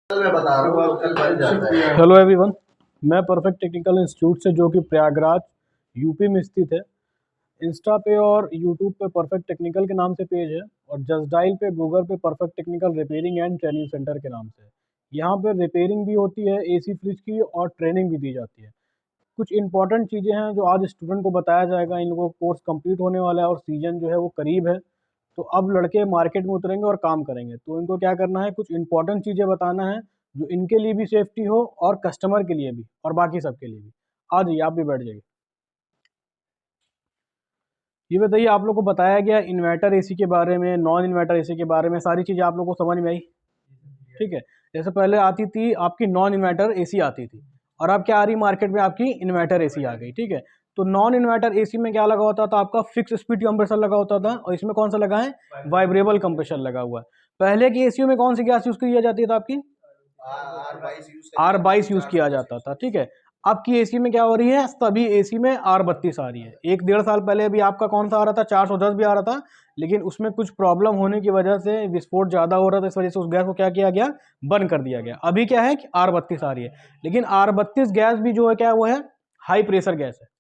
मैं बता रहा हूँ कल बन जाता है। हेलो एवरीवन, मैं परफेक्ट टेक्निकल इंस्टीट्यूट से, जो कि प्रयागराज यूपी में स्थित है। इंस्टा पे और यूट्यूब पे परफेक्ट टेक्निकल के नाम से पेज है, और जस्ट डायल पे गूगल पे perfect technical repairing and training centre के नाम से। यहाँ पे रिपेयरिंग भी होती है एसी फ्रिज की, और ट्रेनिंग भी दी जाती है। कुछ इंपॉर्टेंट चीज़ें हैं जो आज स्टूडेंट को बताया जाएगा। इन लोगों का कोर्स कंप्लीट होने वाला है और सीजन जो है वो करीब है। तो अब लड़के मार्केट में उतरेंगे और काम करेंगे, तो इनको क्या करना है, कुछ इंपॉर्टेंट चीज़ें बताना है जो इनके लिए भी सेफ्टी हो और कस्टमर के लिए भी और बाकी सबके लिए भी। आ जाइए, आप भी बैठ जाइए। ये बताइए, आप लोग को बताया गया इन्वर्टर एसी के बारे में, नॉन इन्वर्टर एसी के बारे में, सारी चीज़ें आप लोग को समझ में आई? ठीक है। जैसे पहले आती थी आपकी नॉन इन्वर्टर एसी आती थी, और अब क्या आ रही मार्केट में, आपकी इन्वर्टर एसी आ गई। ठीक है। तो नॉन इन्वर्टर एसी में क्या लगा होता था, आपका फिक्स स्पीड कंप्रेसर लगा होता था, और इसमें कौन सा लगा है, वाइब्रेबल कंप्रेसर लगा हुआ है। पहले की एसी में कौन सी गैस यूज की जाती था आपकी, R22 यूज किया जाता था। ठीक है। अब की एसी में क्या हो रही है, सभी एसी में R32 आ रही है। 1-1.5 साल पहले भी आपका कौन सा आ रहा था, 410 भी आ रहा था, लेकिन उसमें कुछ प्रॉब्लम होने की वजह से विस्फोट ज्यादा हो रहा था, इस वजह से उस गैस को क्या किया गया, बंद कर दिया गया। अभी क्या है कि R32 आ रही है, लेकिन R32 गैस भी जो है क्या, वो है हाई प्रेशर गैस है।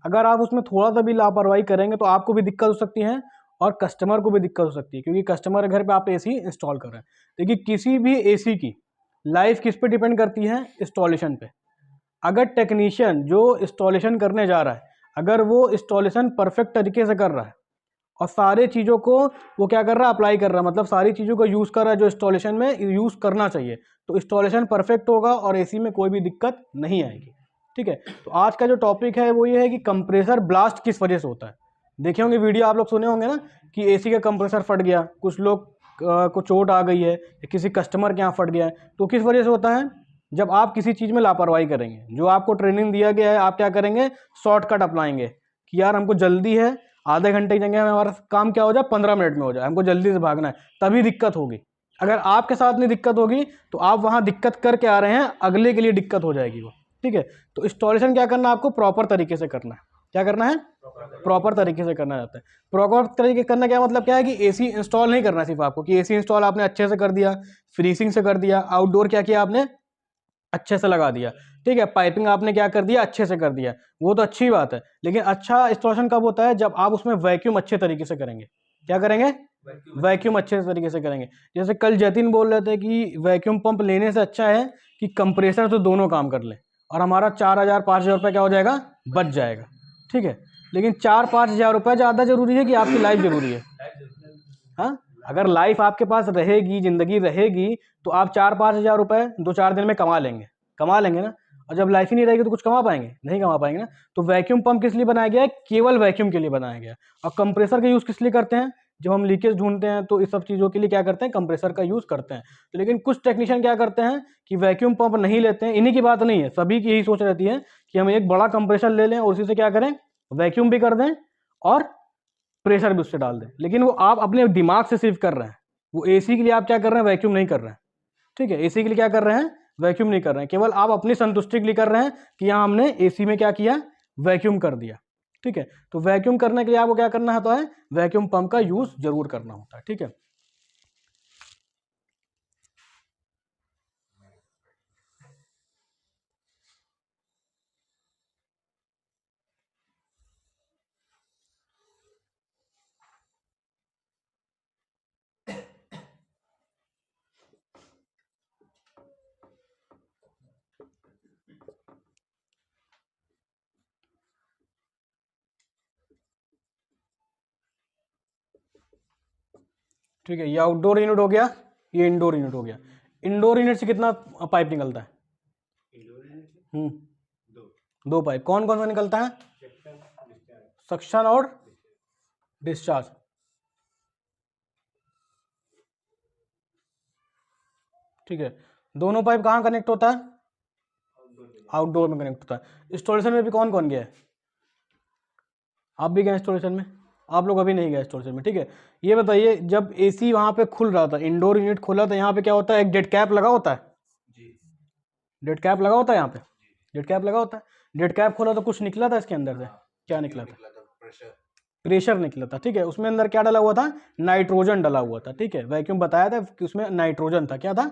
अगर आप उसमें थोड़ा सा भी लापरवाही करेंगे तो आपको भी दिक्कत हो सकती है, और कस्टमर को भी दिक्कत हो सकती है, क्योंकि कस्टमर के घर पे आप एसी इंस्टॉल कर रहे हैं। देखिए, किसी भी एसी की लाइफ किस पे डिपेंड करती है, इंस्टॉलेशन पे। अगर टेक्नीशियन जो इंस्टॉलेशन करने जा रहा है, अगर वो इंस्टॉलेशन परफेक्ट तरीके से कर रहा है और सारे चीज़ों को वो क्या कर रहा है, अप्लाई कर रहा है, मतलब सारी चीज़ों को यूज़ कर रहा है जो इंस्टॉलेशन में यूज़ करना चाहिए, तो इंस्टॉलेशन परफेक्ट होगा और एसी में कोई भी दिक्कत नहीं आएगी। ठीक है। तो आज का जो टॉपिक है वो ये है कि कंप्रेसर ब्लास्ट किस वजह से होता है। देखे होंगे वीडियो, आप लोग सुने होंगे ना कि एसी का कंप्रेसर फट गया, कुछ लोग को चोट आ गई है, या किसी कस्टमर के यहाँ फट गया है। तो किस वजह से होता है, जब आप किसी चीज़ में लापरवाही करेंगे। जो आपको ट्रेनिंग दिया गया है, आप क्या करेंगे, शॉर्टकट अपनाएंगे कि यार हमको जल्दी है, आधे घंटे की जगह में हमारा काम क्या हो जाए, 15 मिनट में हो जाए, हमको जल्दी से भागना है, तभी दिक्कत होगी। अगर आपके साथ नहीं दिक्कत होगी तो आप वहाँ दिक्कत करके आ रहे हैं, अगले के लिए दिक्कत हो जाएगी वो। ठीक है। तो इंस्टॉलेशन क्या करना है, आपको प्रॉपर तरीके से करना है। क्या करना है, प्रॉपर तरीके से करना जाता है। प्रॉपर तरीके करना क्या मतलब, क्या है कि एसी इंस्टॉल नहीं करना सिर्फ आपको, कि एसी इंस्टॉल आपने अच्छे से कर दिया, फिनिशिंग से कर दिया, आउटडोर क्या किया आपने, अच्छे से लगा दिया। ठीक है। पाइपिंग आपने क्या कर दिया, अच्छे से कर दिया, वो तो अच्छी बात है। लेकिन अच्छा इंस्टॉलेशन कब होता है, जब आप उसमें वैक्यूम अच्छे तरीके से करेंगे। क्या करेंगे, वैक्यूम अच्छे तरीके से करेंगे। जैसे कल जतिन बोल रहे थे कि वैक्यूम पंप लेने से अच्छा है कि कंप्रेसर तो दोनों काम कर ले, और हमारा 4,000-5,000 रुपये क्या हो जाएगा, बच जाएगा। ठीक है। लेकिन 4-5 हज़ार रुपये ज़्यादा जरूरी है कि आपकी लाइफ जरूरी है। हाँ, अगर लाइफ आपके पास रहेगी, जिंदगी रहेगी, तो आप 4-5 हज़ार रुपए 2-4 दिन में कमा लेंगे ना। और जब लाइफ ही नहीं रहेगी तो कुछ कमा पाएंगे, नहीं कमा पाएंगे ना। तो वैक्यूम पंप किस लिए बनाया गया है, केवल वैक्यूम के लिए बनाया गया है। और कंप्रेसर का यूज किस लिए करते हैं, जब हम लीकेज ढूंढते हैं तो इस सब चीज़ों के लिए क्या करते हैं, कंप्रेसर का यूज करते हैं। तो लेकिन कुछ टेक्नीशियन क्या करते हैं कि वैक्यूम पंप नहीं लेते हैं। इन्हीं की बात नहीं है, सभी की यही सोच रहती है कि हम एक बड़ा कंप्रेसर ले लें और उसी से क्या करें, वैक्यूम भी कर दें और प्रेशर भी उससे डाल दें। लेकिन वो आप अपने दिमाग से सिर्फ कर रहे हैं। वो एसी के लिए आप क्या कर रहे हैं, वैक्यूम नहीं कर रहे हैं। ठीक है। एसी के लिए क्या कर रहे हैं, वैक्यूम नहीं कर रहे हैं। केवल आप अपनी संतुष्टि के लिए कर रहे हैं कि यहाँ हमने एसी में क्या किया, वैक्यूम कर दिया। ठीक है। तो वैक्यूम करने के लिए आपको क्या करना होता है, वैक्यूम पंप का यूज जरूर करना होता है। ठीक है। ठीक है। ये आउटडोर यूनिट हो गया, ये इंडोर यूनिट हो गया। इंडोर यूनिट से कितना पाइप निकलता है, दो पाइप। कौन कौन सा निकलता है, सक्शन और डिस्चार्ज। ठीक है। दोनों पाइप कहाँ कनेक्ट होता है, आउटडोर में कनेक्ट होता है। इंस्टॉलेशन में भी कौन कौन गया है, आप भी गए इंस्टॉलेशन में, आप लोग अभी नहीं गए इंस्टॉलेशन में। ठीक है। ये बताइए, जब एसी वहां पे खुल रहा था, इंडोर यूनिट खुला था, यहाँ पे क्या होता है, एक डेड कैप लगा होता है, डेड कैप लगा होता है यहाँ पे, डेड कैप लगा होता है। डेड कैप खोला तो कुछ निकला था इसके अंदर से, क्या निकला था, प्रेशर निकला था। ठीक है। उसमें अंदर क्या डाला हुआ था, नाइट्रोजन डाला हुआ था। ठीक है। वैक्यूम बताया था कि उसमें नाइट्रोजन था, क्या था,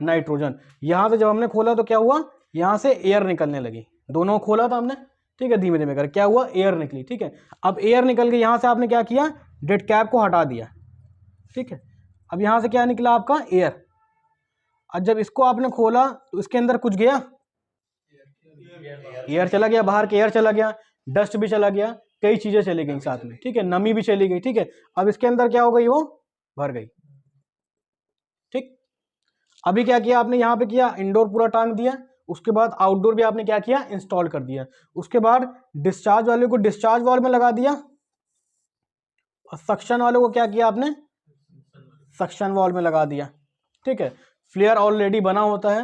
नाइट्रोजन। यहाँ से जब हमने खोला तो क्या हुआ, यहाँ से एयर निकलने लगी, दोनों खोला था हमने, ठीक है, धीमे धीमे कर क्या हुआ, एयर निकली, ठीक है। अब एयर निकल के यहाँ से आपने क्या किया, डेड कैप को हटा दिया, ठीक है। अब यहाँ से क्या निकला आपका, एयर। अब जब इसको आपने खोला तो इसके अंदर कुछ गया, एयर चला गया बाहर, के एयर चला गया, डस्ट भी चला गया, कई चीजें चली गई साथ में, ठीक है, नमी भी चली गई, ठीक है। अब इसके अंदर क्या हो गई, वो भर गई, ठीक। अभी क्या किया आपने, यहाँ पे किया इंडोर पूरा टांग दिया, उसके बाद आउटडोर भी आपने क्या किया, इंस्टॉल कर दिया। उसके बाद डिस्चार्ज वाले को डिस्चार्ज वाल्व में लगा दिया, और सक्शन वाले को क्या किया आपने, सक्शन वाल्व में लगा दिया, ठीक है। फ्लेयर ऑलरेडी बना होता है,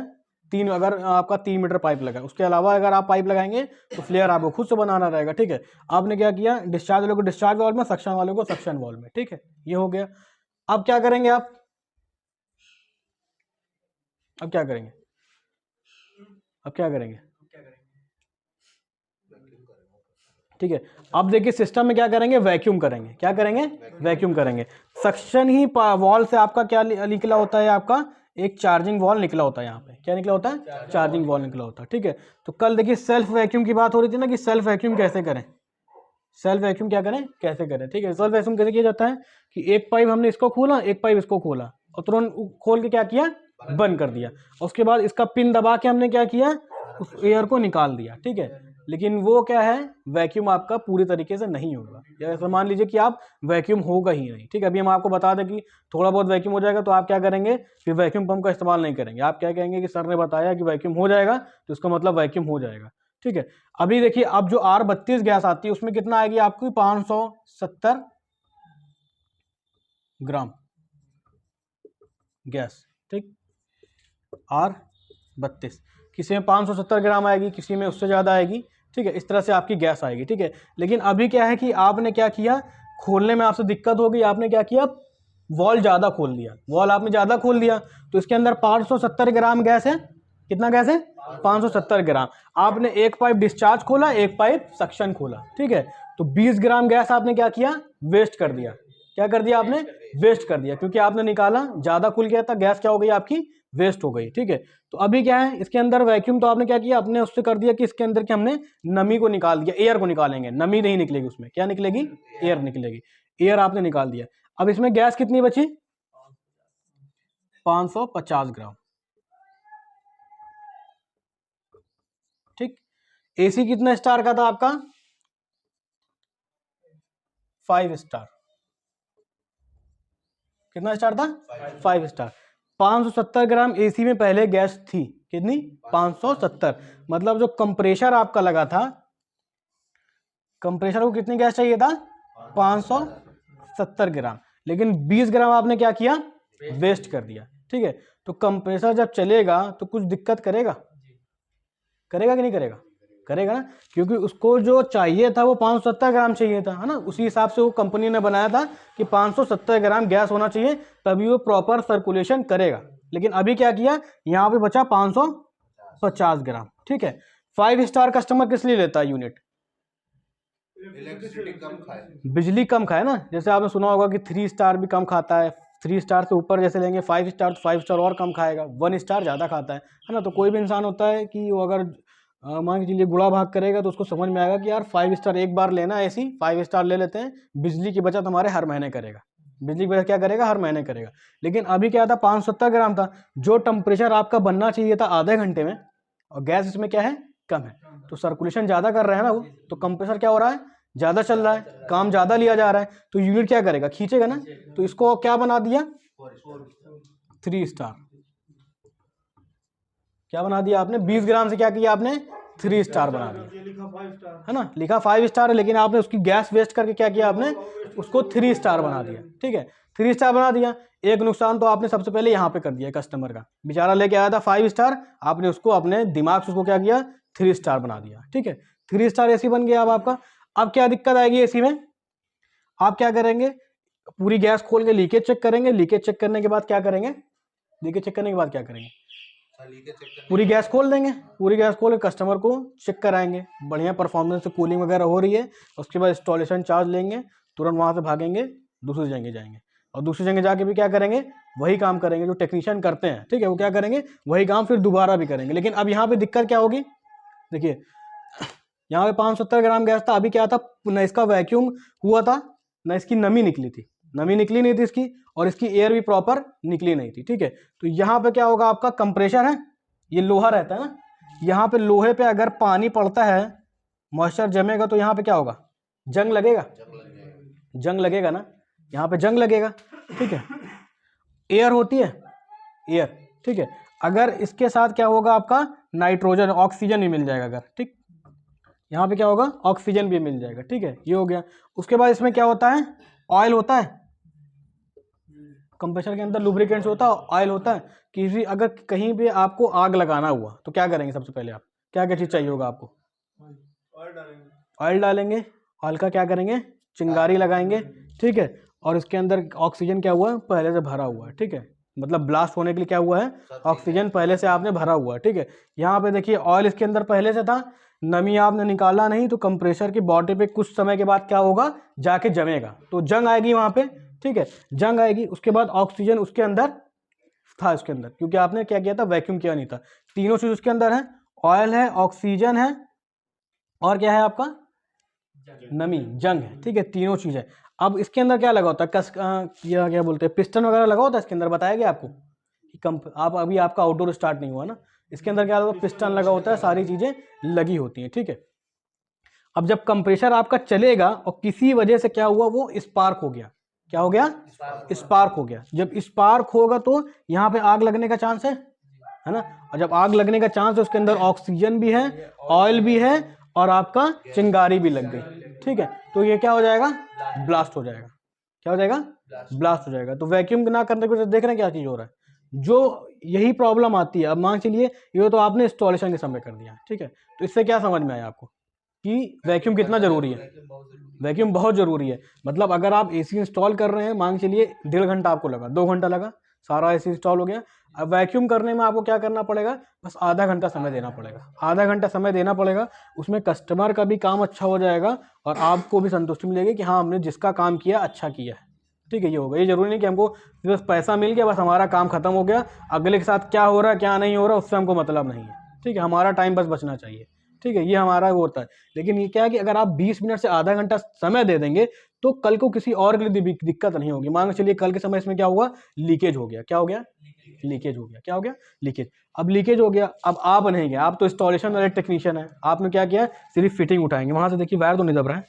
अगर आपका 3 मीटर पाइप लगा, उसके अलावा अगर आप पाइप लगाएंगे तो फ्लेयर आपको खुद से बनाना रहेगा, ठीक है। आपने क्या किया, डिस्चार्ज वाले को डिस्चार्ज वाल्व में, सक्शन वाले को सक्शन वाल्व में, ठीक है, ये हो गया। अब क्या करेंगे आप, अब क्या करेंगे, अब क्या करेंगे, ठीक है। अब देखिए सिस्टम में क्या करेंगे, वैक्यूम करेंगे, क्या करेंगे, वैक्यूम करेंगे। सक्शन ही वॉल से आपका क्या निकला होता है, आपका एक चार्जिंग वॉल निकला होता है, यहाँ पे क्या निकला होता है, चार्जिंग वॉल निकला होता है, ठीक है। तो कल देखिए सेल्फ वैक्यूम की बात हो रही थी ना, कि सेल्फ वैक्यूम कैसे करें, सेल्फ वैक्यूम क्या करें, कैसे करें, ठीक है। सेल्फ वैक्यूम कैसे किया जाता है, कि एक पाइप हमने इसको खोला, एक पाइप इसको खोला, और तुरंत खोल के क्या किया, बंद कर दिया। उसके बाद इसका पिन दबा के हमने क्या किया, उस एयर को निकाल दिया, ठीक है। लेकिन वो क्या है, वैक्यूम आपका पूरी तरीके से नहीं होगा। जैसे मान लीजिए कि आप वैक्यूम होगा ही नहीं, ठीक है। अभी हम आपको बता दें कि थोड़ा बहुत वैक्यूम हो जाएगा, तो आप क्या करेंगे, फिर वैक्यूम पंप का इस्तेमाल नहीं करेंगे। आप क्या कहेंगे कि सर ने बताया कि वैक्यूम हो जाएगा, तो इसका मतलब वैक्यूम हो जाएगा, ठीक है। अभी देखिए, अब जो R32 गैस आती है उसमें कितना आएगी आपकी, 570 ग्राम गैस, ठीक। R32 किसी में 570 ग्राम आएगी, किसी में उससे ज़्यादा आएगी, ठीक है। इस तरह से आपकी गैस आएगी, ठीक है। लेकिन अभी क्या है कि आपने क्या किया, खोलने में आपसे दिक्कत हो गई, आपने क्या किया, वॉल ज़्यादा खोल दिया, वॉल आपने ज़्यादा खोल दिया, तो इसके अंदर 570 ग्राम गैस है। कितना गैस है, 570 ग्राम। आपने एक पाइप डिस्चार्ज खोला, एक पाइप सक्शन खोला, ठीक है। तो 20 ग्राम गैस आपने क्या किया, वेस्ट कर दिया। क्या कर दिया आपने, वेस्ट कर दिया, क्योंकि आपने निकाला, ज़्यादा खुल गया था, गैस क्या हो गई आपकी, वेस्ट हो गई, ठीक है। तो अभी क्या है, इसके अंदर वैक्यूम तो आपने क्या किया, अपने उससे कर दिया कि इसके अंदर के हमने नमी को निकाल दिया, एयर को निकालेंगे, नमी नहीं निकलेगी उसमें, क्या निकलेगी, एयर निकलेगी, एयर आपने निकाल दिया। अब इसमें गैस कितनी बची, 550 ग्राम, ठीक। एसी कितना स्टार का था आपका, 5 स्टार। कितना स्टार था, 5 स्टार। 570 ग्राम एसी में पहले गैस थी, कितनी, 570। मतलब जो कंप्रेशर आपका लगा था, कंप्रेशर को कितनी गैस चाहिए था, 570 ग्राम, लेकिन 20 ग्राम आपने क्या किया, वेस्ट कर दिया, ठीक है। तो कंप्रेसर जब चलेगा तो कुछ दिक्कत करेगा, करेगा कि नहीं करेगा, करेगा ना, क्योंकि उसको जो चाहिए था वो 570 ग्राम चाहिए था, है ना। उसी हिसाब से वो कंपनी ने बनाया था कि 570 ग्राम गैस होना चाहिए, तभी वो प्रॉपर सर्कुलेशन करेगा। लेकिन अभी क्या किया, यहाँ पे बचा 550 ग्राम, ठीक है। 5 स्टार कस्टमर किस लिए लेता है यूनिट, इलेक्ट्रिसिटी कम खाए, बिजली कम खाए ना। जैसे आपने सुना होगा कि 3 स्टार भी कम खाता है, 3 स्टार से ऊपर जैसे लेंगे 5 स्टार, तो 5 स्टार और कम खाएगा, 1 स्टार ज़्यादा खाता है ना। तो कोई भी इंसान होता है कि वो अगर मान के चलिए गुणा भाग करेगा, तो उसको समझ में आएगा कि यार 5 स्टार एक बार लेना है, ऐसी 5 स्टार ले लेते हैं, बिजली की बचत हमारे हर महीने करेगा, बिजली की बचत क्या करेगा, हर महीने करेगा। लेकिन अभी क्या था, 570 ग्राम था, जो टेम्परेचर आपका बनना चाहिए था आधे घंटे में, और गैस इसमें क्या है, कम है, तो सर्कुलेशन ज़्यादा कर रहे हैं ना वो, तो कंप्रेसर क्या हो रहा है, ज़्यादा चल रहा है, काम ज़्यादा लिया जा रहा है, तो यूनिट क्या करेगा, खींचेगा ना। तो इसको क्या बना दिया, 3 स्टार। क्या बना दिया आपने, 20 ग्राम से क्या किया आपने, 3 स्टार बना दिया, है ना। लिखा 5 स्टार है, लेकिन आपने उसकी गैस वेस्ट करके क्या किया आपने, उसको 3 स्टार बना दिया, ठीक है। 3 स्टार बना दिया। एक नुकसान तो आपने सबसे पहले यहाँ पे कर दिया, कस्टमर का, बेचारा लेके आया था 5 स्टार, आपने उसको अपने दिमाग से उसको क्या किया, 3 स्टार बना दिया, ठीक है। 3 स्टार एसी बन गया अब आपका। अब क्या दिक्कत आएगी एसी में, आप क्या करेंगे, पूरी गैस खोल के लीकेज चेक करेंगे, लीकेज चेक करने के बाद क्या करेंगे, लीकेज चेक करने के बाद क्या करेंगे, पूरी गैस खोल देंगे, पूरी गैस खोल के कस्टमर को चेक कराएंगे, बढ़िया परफॉर्मेंस से कूलिंग वगैरह हो रही है, उसके बाद इंस्टॉलेशन चार्ज लेंगे, तुरंत वहाँ से भागेंगे, दूसरी जगह जाएंगे। और दूसरी जगह जाके भी क्या करेंगे, वही काम करेंगे जो टेक्नीशियन करते हैं, ठीक है, वो क्या करेंगे, वही काम फिर दोबारा भी करेंगे। लेकिन अब यहाँ पे दिक्कत क्या होगी, देखिए यहाँ पे 570 ग्राम गैस था, अभी क्या था, न इसका वैक्यूम हुआ था, न इसकी नमी निकली थी, नमी निकली नहीं थी इसकी, और इसकी एयर भी प्रॉपर निकली नहीं थी, ठीक है। तो यहाँ पे क्या होगा, आपका कंप्रेशर है, ये लोहा रहता है ना, यहाँ पे लोहे पे अगर पानी पड़ता है, मॉइस्चर जमेगा तो यहाँ पे क्या होगा, जंग लगेगा, जंग लगेगा ना, यहाँ पे जंग लगेगा, ठीक है। एयर होती है, एयर, ठीक है, अगर इसके साथ क्या होगा, आपका नाइट्रोजन ऑक्सीजन भी मिल जाएगा अगर, ठीक, यहाँ पे क्या होगा, ऑक्सीजन भी मिल जाएगा, ठीक है, ये हो गया। उसके बाद इसमें क्या होता है, ऑयल होता है, कंप्रेसर के अंदर लुब्रिकेंट्स होता है, ऑयल होता है। किसी अगर कहीं भी आपको आग लगाना हुआ तो क्या करेंगे, सबसे पहले आप क्या क्या चीज़ चाहिए होगा आपको, ऑयल डालेंगे, ऑयल का क्या करेंगे, चिंगारी लगाएंगे, ठीक है, और इसके अंदर ऑक्सीजन क्या हुआ है, पहले से भरा हुआ है, ठीक है, मतलब ब्लास्ट होने के लिए क्या हुआ है, ऑक्सीजन पहले से आपने भरा हुआ है, ठीक है। यहाँ पे देखिए ऑयल इसके अंदर पहले से था, नमी आपने निकाला नहीं, तो कंप्रेसर की बॉडी पे कुछ समय के बाद क्या होगा, जाके जमेगा, तो जंग आएगी वहाँ पे, ठीक है, जंग आएगी। उसके बाद ऑक्सीजन उसके अंदर था, इसके अंदर, क्योंकि आपने क्या किया था, वैक्यूम किया नहीं था। तीनों चीज उसके अंदर है, ऑयल है, ऑक्सीजन है, और क्या है आपका, नमी, जंग है, ठीक है, तीनों चीज है। अब इसके अंदर क्या लगा होता है, क्या बोलते हैं, पिस्टन वगैरह लगा होता है इसके अंदर, बताया गया आपको कि आप अभी आपका आउटडोर स्टार्ट नहीं हुआ ना, इसके अंदर क्या लगा, पिस्टन लगा होता है, सारी चीजें लगी होती हैं, ठीक है। अब जब कंप्रेसर आपका चलेगा और किसी वजह से क्या हुआ, वो स्पार्क हो गया, क्या हो गया, स्पार्क हो गया। जब स्पार्क होगा तो यहाँ पे आग लगने का चांस है ना, और जब आग लगने का चांस है, उसके अंदर ऑक्सीजन भी है, ऑयल भी है, और आपका चिंगारी भी लग गई, ठीक है, तो ये क्या हो जाएगा, ब्लास्ट हो जाएगा, क्या हो जाएगा, ब्लास्ट हो जाएगा। तो वैक्यूम ना करने की वजह से देख रहे हैं क्या चीज हो रहा है, जो यही प्रॉब्लम आती है। अब मान चलिए ये तो आपने इंस्टॉलेशन के समय कर दिया, ठीक है, तो इससे क्या समझ में आया आपको कि वैक्यूम कितना जरूरी है, वैक्यूम बहुत जरूरी है। मतलब अगर आप एसी इंस्टॉल कर रहे हैं, मान चलिए 1.5 घंटा आपको लगा, 2 घंटा लगा, सारा एसी इंस्टॉल हो गया, अब वैक्यूम करने में आपको क्या करना पड़ेगा, बस आधा घंटा समय देना पड़ेगा, आधा घंटा समय देना पड़ेगा, उसमें कस्टमर का भी काम अच्छा हो जाएगा और आपको भी संतुष्टि मिलेगी कि हाँ हमने जिसका काम किया अच्छा किया है, ठीक है। ये होगा, ये जरूरी नहीं कि हमको बस पैसा मिल गया, बस हमारा काम खत्म हो गया, अगले के साथ क्या हो रहा है क्या नहीं हो रहा उससे हमको मतलब नहीं है, ठीक है, हमारा टाइम बस बचना चाहिए, ठीक है, ये हमारा वो होता है। लेकिन ये क्या है कि अगर आप 20 मिनट से आधा घंटा समय दे देंगे तो कल को किसी और के लिए दिक्कत नहीं होगी। मान चलिए कल के समय इसमें क्या हुआ, लीकेज हो गया, क्या हो गया, लीकेज हो गया, क्या हो गया, लीकेज। अब लीकेज हो गया, अब आप नहीं गए, आप तो इंस्टॉलेशन वाले टेक्नीशियन है, आपने क्या किया, सिर्फ फिटिंग उठाएंगे, वहां से देखिए वायर तो नहीं दब रहा है,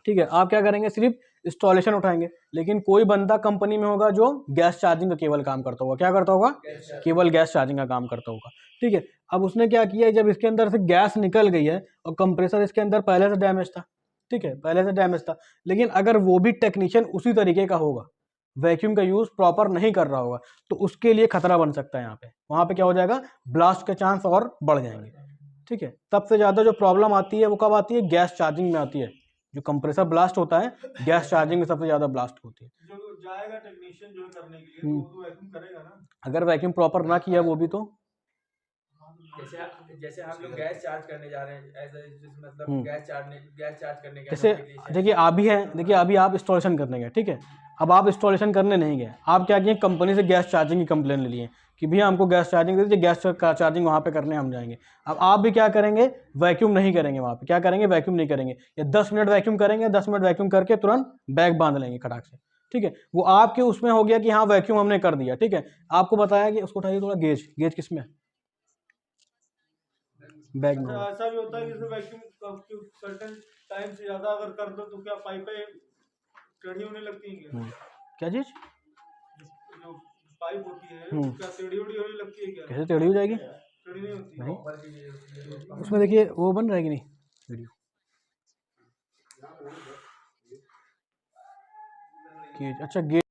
ठीक है, आप क्या करेंगे, सिर्फ इंस्टॉलेशन उठाएंगे। लेकिन कोई बंदा कंपनी में होगा जो गैस चार्जिंग का केवल काम करता होगा, क्या करता होगा, केवल गैस चार्जिंग का काम करता होगा, ठीक है। अब उसने क्या किया, जब इसके अंदर से गैस निकल गई है और कंप्रेसर इसके अंदर पहले से डैमेज था, ठीक है, पहले से डैमेज था, लेकिन अगर वो भी टेक्नीशियन उसी तरीके का होगा, वैक्यूम का यूज प्रॉपर नहीं कर रहा होगा, तो उसके लिए खतरा बन सकता है। यहाँ पे वहां पे क्या हो जाएगा, ब्लास्ट के चांस और बढ़ जाएंगे, ठीक है। सबसे ज्यादा जो प्रॉब्लम आती है वो कब आती है, गैस चार्जिंग में आती है। जो कंप्रेसर ब्लास्ट होता है, गैस चार्जिंग में सबसे ज्यादा ब्लास्ट होती है। जो जाएगा टेक्नीशियन जो करने के लिए तो वो तो वैक्यूम करेगा ना, अगर वैक्यूम प्रॉपर ना किया वो भी तो, जैसे हम लोग गैस चार्ज करने जा रहे हैं, मतलब गैस चार्ज करने के जैसे देखिए आप भी हैं, देखिए अभी आप इंस्टॉलेशन करने गए, ठीक है, अब आप इंस्टॉलेशन करने नहीं गए, आप क्या किए, कंपनी से गैस चार्जिंग की कंप्लेन ले लिए कि भैया हमको गैस चार्जिंग दे दीजिए, गैस चार्जिंग वहाँ पे करने हम जाएंगे। अब आप भी क्या करेंगे, वैक्यूम नहीं करेंगे वहाँ पे, क्या करेंगे, वैक्यूम नहीं करेंगे, या 10 मिनट वैक्यूम करेंगे, 10 मिनट वैक्यूम करके तुरंत बैग बांध लेंगे खटाक से, ठीक है। वो आपके उसमें हो गया कि हाँ वैक्यूम हमने कर दिया, ठीक है। आपको बताया कि उसको उठाइए थोड़ा, गेज गेज किसमें, बैग में। ऐसा भी होता है जैसे वैक्यूम सर्टेन टाइम से ज्यादा अगर कर दो तो क्या पाइपें टेढ़ी होने लगती हैं क्या? क्या चीज, जो पाइप होती है क्या टेढ़ी होने लगती है क्या? कैसे टेढ़ी हो जाएगी, टेढ़ी नहीं होती नहीं उसमें देखिए वो बन रहा है कि नहीं वीडियो, अच्छा गेज